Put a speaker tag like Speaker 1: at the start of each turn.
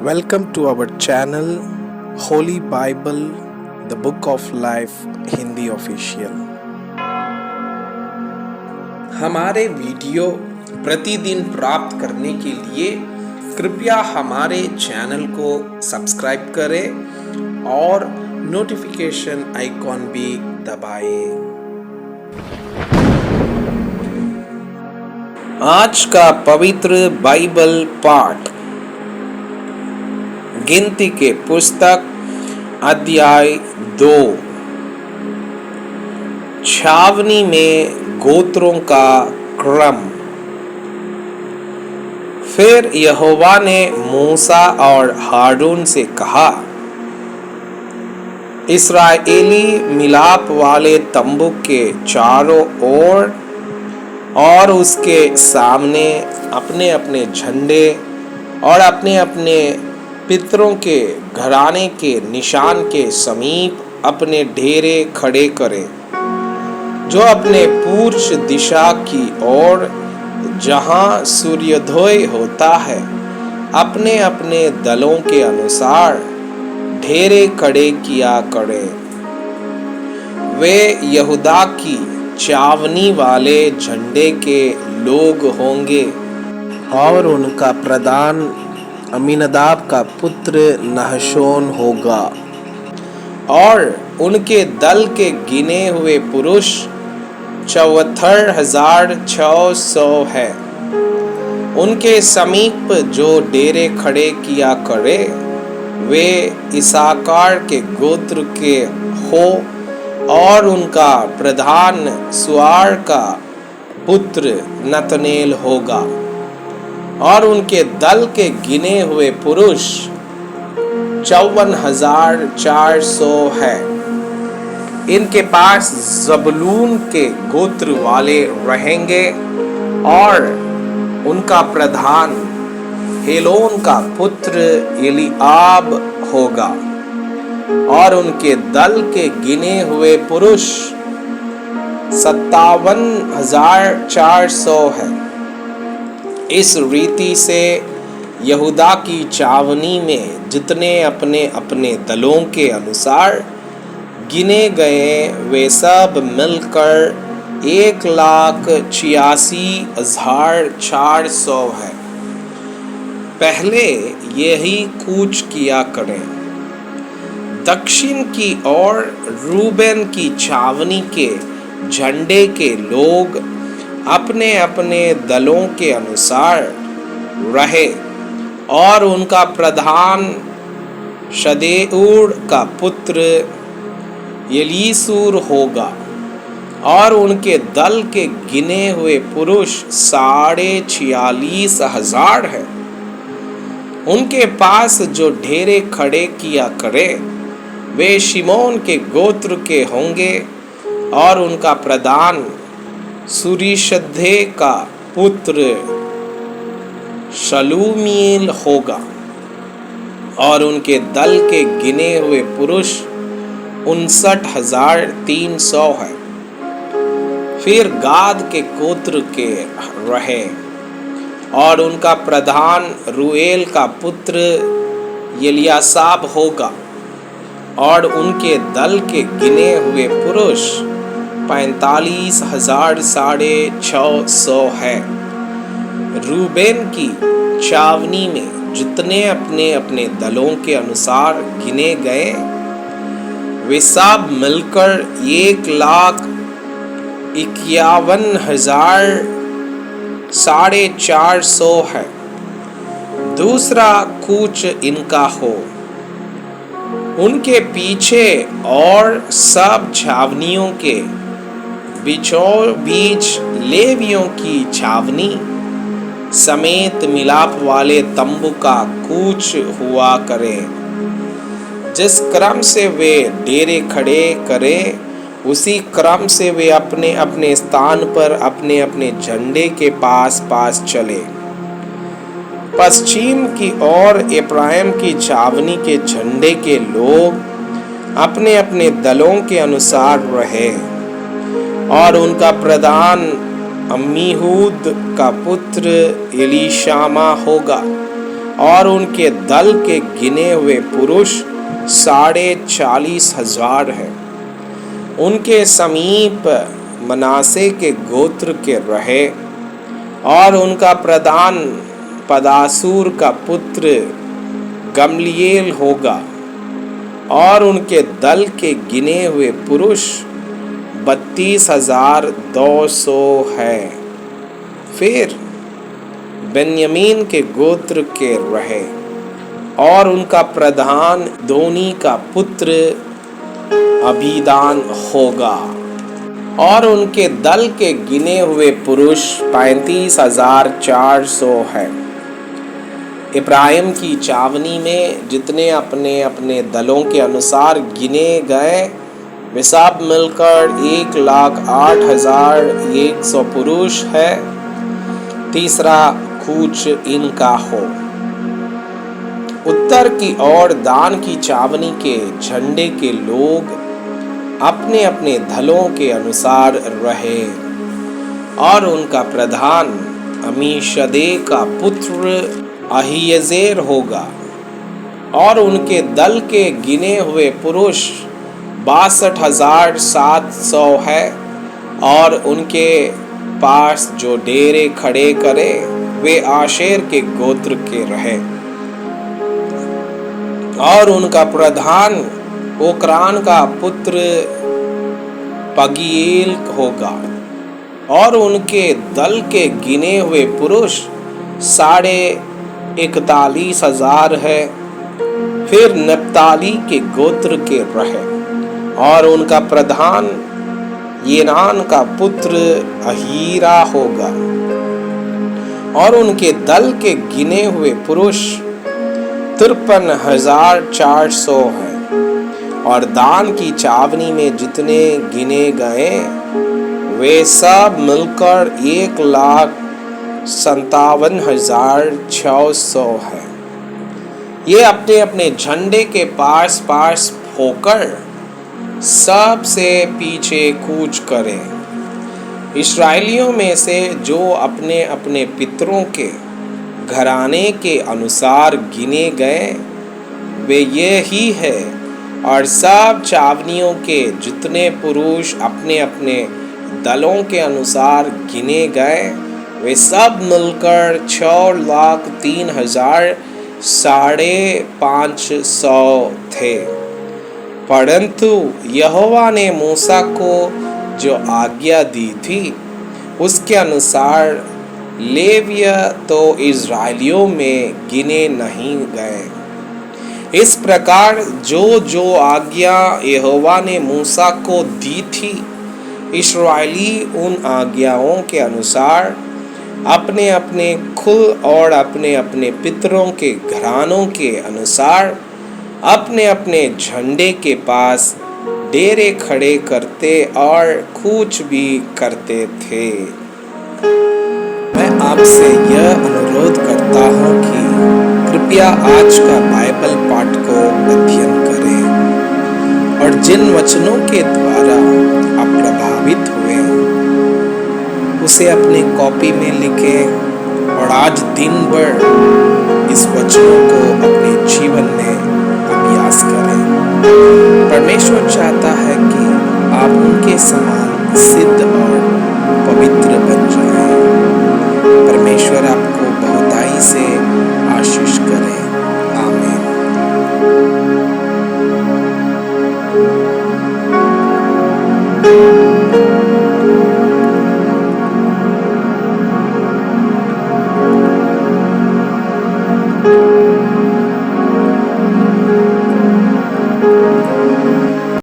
Speaker 1: Welcome to our channel Holy Bible, the Book of Life Hindi official. हमारे video प्रतिदिन प्राप्त करने के लिए कृपया हमारे चैनल को सब्सक्राइब करें और नोटिफिकेशन आइकॉन भी दबाएं। आज का पवित्र बाइबल पाठ गिनती के पुस्तक अध्याय 2। छावनी में गोत्रों का क्रम। फिर यहोवा ने मूसा और हारून से कहा, इस्राएली मिलाप वाले तंबू के चारों ओर और उसके सामने अपने अपने झंडे और अपने अपने पितरों के घराने के निशान के समीप अपने डेरे खड़े करें, जो अपने पूर्व दिशा की ओर जहां सूर्योदय होता है अपने अपने दलों के अनुसार डेरे खड़े किया करें। वे यहूदा की छावनी वाले झंडे के लोग होंगे और उनका प्रधान अमीनदाब का पुत्र नहशोन होगा और उनके दल के गिने हुए पुरुष 74,600 है। उनके समीप जो डेरे खड़े किया करे वे इसाकार के गोत्र के हो और उनका प्रधान सुआर का पुत्र नतनेल होगा और उनके दल के गिने हुए पुरुष 54,400 है। इनके पास जबूलून के गोत्र वाले रहेंगे और उनका प्रधान हेलोन का पुत्र एलिआब होगा और उनके दल के गिने हुए पुरुष 57,400 है। इस रीति से यहूदा की छावनी में जितने अपने अपने दलों के अनुसार गिने गए वे सब मिलकर 1,86,400 है। पहले यही कूच किया करें। दक्षिण की ओर रूबेन की छावनी के झंडे के लोग अपने अपने दलों के अनुसार रहे और उनका प्रधान शदेऊर का पुत्र एलीसूर होगा और उनके दल के गिने हुए पुरुष 46,000 है। उनके पास जो डेरे खड़े किया करे वे शिमोन के गोत्र के होंगे और उनका प्रधान सूरीशद्धे का पुत्र शलूमीएल होगा और उनके दल के गिने हुए पुरुष 59,300 है। फिर गाद के गोत्र के रहे और उनका प्रधान रूएल का पुत्र एलियासाब होगा और उनके दल के गिने हुए पुरुष 45,600 है। रूबेन की छावनी में जितने अपने अपने दलों के अनुसार गिने गए वे सब मिलकर 1,51,450 है। दूसरा कूच इनका हो। उनके पीछे और सब छावनियों के बीचों बीच लेवियों की छावनी समेत मिलाप वाले तंबू का कूच हुआ करे। जिस क्रम से वे डेरे खड़े करें उसी क्रम से वे अपने अपने स्थान पर अपने अपने झंडे के पास पास चले। पश्चिम की ओर एफ्राइम की छावनी के झंडे के लोग अपने अपने दलों के अनुसार रहे और उनका प्रधान अम्मीहूद का पुत्र एलीशामा होगा और उनके दल के गिने हुए पुरुष 40,500 हैं। उनके समीप मनासे के गोत्र के रहे और उनका प्रधान पदासूर का पुत्र गमलिएल होगा और उनके दल के गिने हुए पुरुष 32,200 है। फिर बेन्यामीन के गोत्र के रहे और उनका प्रधान दोनी का पुत्र अबीदान होगा और उनके दल के गिने हुए पुरुष 35,400 है। इब्राहिम की चावनी में जितने अपने अपने दलों के अनुसार गिने गए वे सब मिलकर 1,08,100 पुरुष है। तीसरा कूच इनका हो। उत्तर की ओर दान की चावनी के झंडे के लोग अपने अपने दलों के अनुसार रहे और उनका प्रधान अमीशदे का पुत्र अहीयेजेर होगा और उनके दल के गिने हुए पुरुष 62,700 है और उनके पास जो डेरे खड़े करे वे आशेर के गोत्र के रहे और उनका प्रधान ओक्रान का पुत्र पगीएल होगा और उनके दल के गिने हुए पुरुष 41,000 है। फिर नप्ताली के गोत्र के रहे और उनका प्रधान येनान का पुत्र अहीरा होगा और उनके दल के गिने हुए पुरुष 53,400 है। और दान की चावनी में जितने गिने गए वे सब मिलकर 1,57,600 है। ये अपने अपने झंडे के पास पास होकर सबसे पीछे कूच करें। इस्राएलियों में से जो अपने अपने पितरों के घराने के अनुसार गिने गए वे ये ही है और सब चावनियों के जितने पुरुष अपने अपने दलों के अनुसार गिने गए वे सब मिलकर 6,03,550 थे। परंतु यहोवा ने मूसा को जो आज्ञा दी थी उसके अनुसार लेविय तो इज़राइलियों में गिने नहीं गए। इस प्रकार जो जो आज्ञा यहोवा ने मूसा को दी थी इस्राएली उन आज्ञाओं के अनुसार अपने अपने कुल और अपने अपने पितरों के घरानों के अनुसार अपने अपने झंडे के पास डेरे खड़े करते और कूच भी करते थे। मैं आपसे यह अनुरोध करता हूँ कि कृपया आज का बाइबल पाठ को अध्ययन करें और जिन वचनों के द्वारा आप प्रभावित हुए उसे अपने कॉपी में लिखें और आज दिन भर इस वचनों को अपने जीवन में अभ्यास करें। परमेश्वर चाहता है कि आप उनके समान सिद्ध और पवित्र बन जाएं।